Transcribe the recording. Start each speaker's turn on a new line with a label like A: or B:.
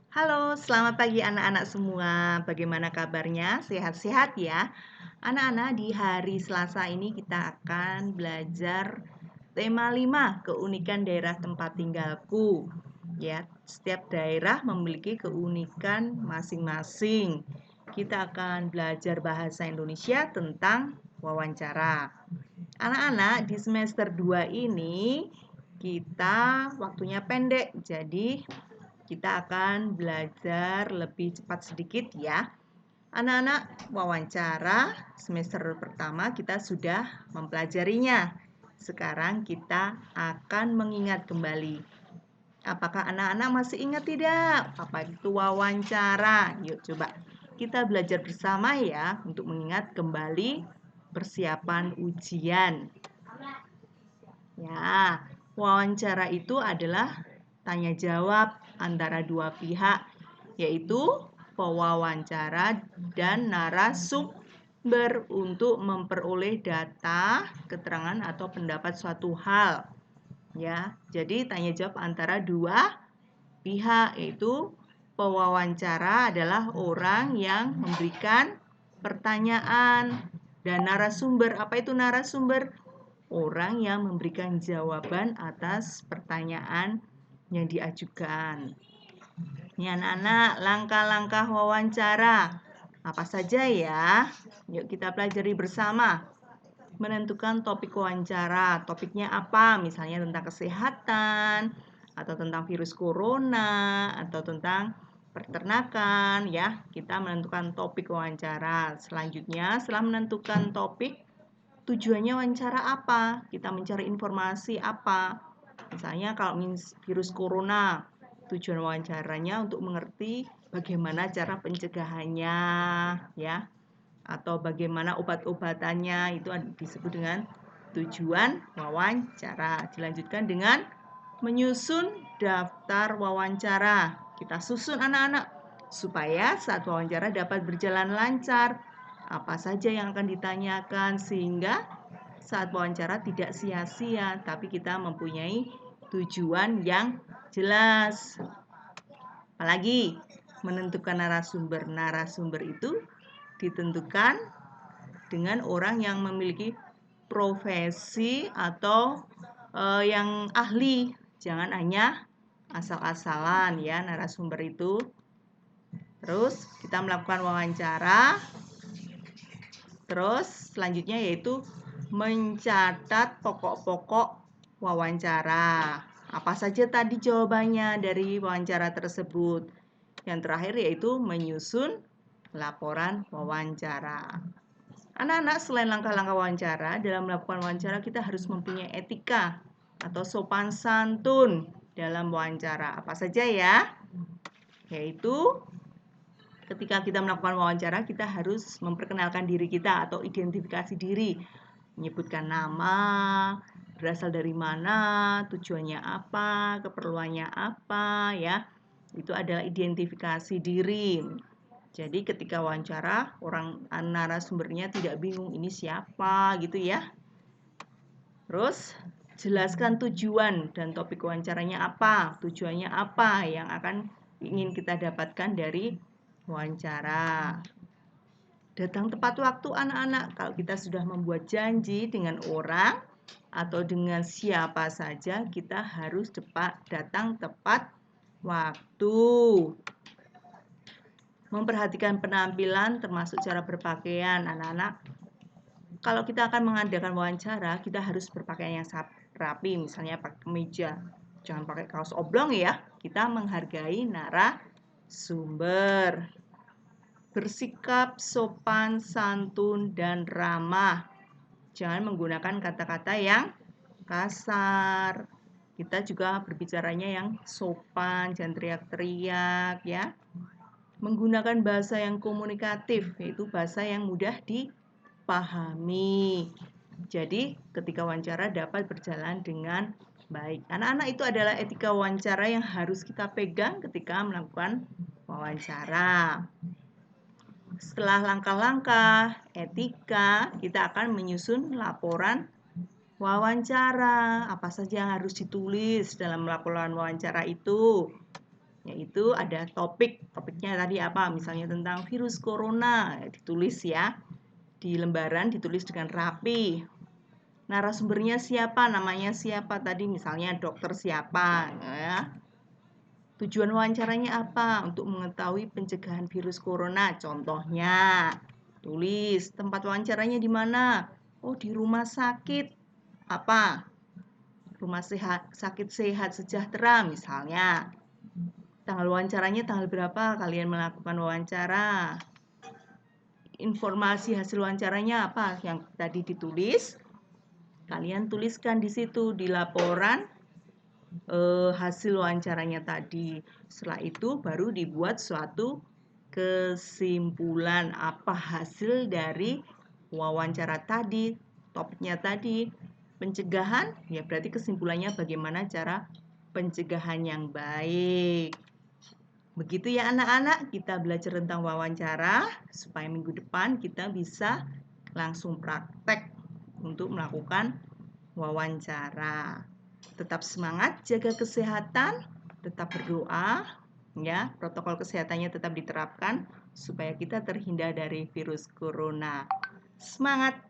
A: Halo, selamat pagi anak-anak semua. Bagaimana kabarnya? Sehat-sehat ya? Anak-anak, di hari Selasa ini kita akan belajar tema 5, keunikan daerah tempat tinggalku. Ya, setiap daerah memiliki keunikan masing-masing. Kita akan belajar bahasa Indonesia tentang wawancara. Anak-anak, di semester 2 ini kita waktunya pendek, jadi kita akan belajar lebih cepat sedikit ya. Anak-anak, wawancara semester pertama kita sudah mempelajarinya. Sekarang kita akan mengingat kembali. Apakah anak-anak masih ingat tidak? Apa itu wawancara? Yuk coba kita belajar bersama ya untuk mengingat kembali persiapan ujian. Ya, wawancara itu adalah tanya jawab antara dua pihak, yaitu pewawancara dan narasumber untuk memperoleh data, keterangan atau pendapat suatu hal. Ya, jadi tanya jawab antara dua pihak, yaitu pewawancara adalah orang yang memberikan pertanyaan dan narasumber. Apa itu narasumber? Orang yang memberikan jawaban atas pertanyaan yang diajukan. Ini anak-anak, langkah-langkah wawancara. Apa saja ya? Yuk kita pelajari bersama. Menentukan topik wawancara. Topiknya apa? Misalnya tentang kesehatan, atau tentang virus corona, atau tentang peternakan ya. Kita menentukan topik wawancara. Selanjutnya, setelah menentukan topik, tujuannya wawancara apa? Kita mencari informasi apa? Misalnya kalau virus corona, tujuan wawancaranya untuk mengerti bagaimana cara pencegahannya, ya, atau bagaimana obat-obatannya, itu disebut dengan tujuan wawancara. Dilanjutkan dengan menyusun daftar wawancara. Kita susun anak-anak supaya saat wawancara dapat berjalan lancar. Apa saja yang akan ditanyakan sehingga saat wawancara tidak sia-sia, tapi kita mempunyai tujuan yang jelas. Apalagi menentukan narasumber. Narasumber itu ditentukan dengan orang yang memiliki profesi atau yang ahli. Jangan hanya asal-asalan ya narasumber itu. Terus kita melakukan wawancara. Terus selanjutnya yaitu mencatat pokok-pokok wawancara. Apa saja tadi jawabannya dari wawancara tersebut? Yang terakhir yaitu menyusun laporan wawancara. Anak-anak, selain langkah-langkah wawancara, dalam melakukan wawancara kita harus mempunyai etika atau sopan santun dalam wawancara. Apa saja ya? Yaitu ketika kita melakukan wawancara, kita harus memperkenalkan diri kita atau identifikasi diri. Menyebutkan nama, berasal dari mana, tujuannya apa, keperluannya apa, ya. Itu adalah identifikasi diri. Jadi ketika wawancara, orang narasumbernya tidak bingung ini siapa gitu ya. Terus jelaskan tujuan dan topik wawancaranya apa, tujuannya apa yang akan ingin kita dapatkan dari wawancara. Datang tepat waktu anak-anak. Kalau kita sudah membuat janji dengan orang atau dengan siapa saja, kita harus datang tepat waktu. Memperhatikan penampilan termasuk cara berpakaian anak-anak. Kalau kita akan mengadakan wawancara, kita harus berpakaian yang rapi, misalnya pakai kemeja. Jangan pakai kaos oblong ya. Kita menghargai narasumber. Bersikap sopan, santun, dan ramah. Jangan menggunakan kata-kata yang kasar. Kita juga berbicaranya yang sopan, jangan teriak-teriak ya. Menggunakan bahasa yang komunikatif, yaitu bahasa yang mudah dipahami. Jadi ketika wawancara dapat berjalan dengan baik. Anak-anak, itu adalah etika wawancara yang harus kita pegang ketika melakukan wawancara. Setelah langkah-langkah etika, kita akan menyusun laporan wawancara. Apa saja yang harus ditulis dalam laporan wawancara itu? yaitu ada topiknya tadi apa, misalnya tentang virus corona, ditulis ya di lembaran, ditulis dengan rapi. Narasumbernya siapa, namanya siapa tadi, misalnya dokter siapa ya. Tujuan wawancaranya apa, untuk mengetahui pencegahan virus corona, contohnya tulis tempat wawancaranya di mana. Oh, di rumah sakit apa, rumah sakit sehat sejahtera misalnya. Tanggal wawancaranya tanggal berapa kalian melakukan wawancara. Informasi hasil wawancaranya apa yang tadi ditulis, kalian tuliskan di situ di laporan hasil wawancaranya tadi. Setelah itu baru dibuat suatu kesimpulan apa hasil dari wawancara tadi, topiknya tadi. Pencegahan, ya berarti kesimpulannya bagaimana cara pencegahan yang baik. Begitu ya anak-anak, kita belajar tentang wawancara supaya minggu depan kita bisa langsung praktek untuk melakukan wawancara. Tetap semangat, jaga kesehatan, tetap berdoa, ya, protokol kesehatannya tetap diterapkan supaya kita terhindar dari virus corona. Semangat!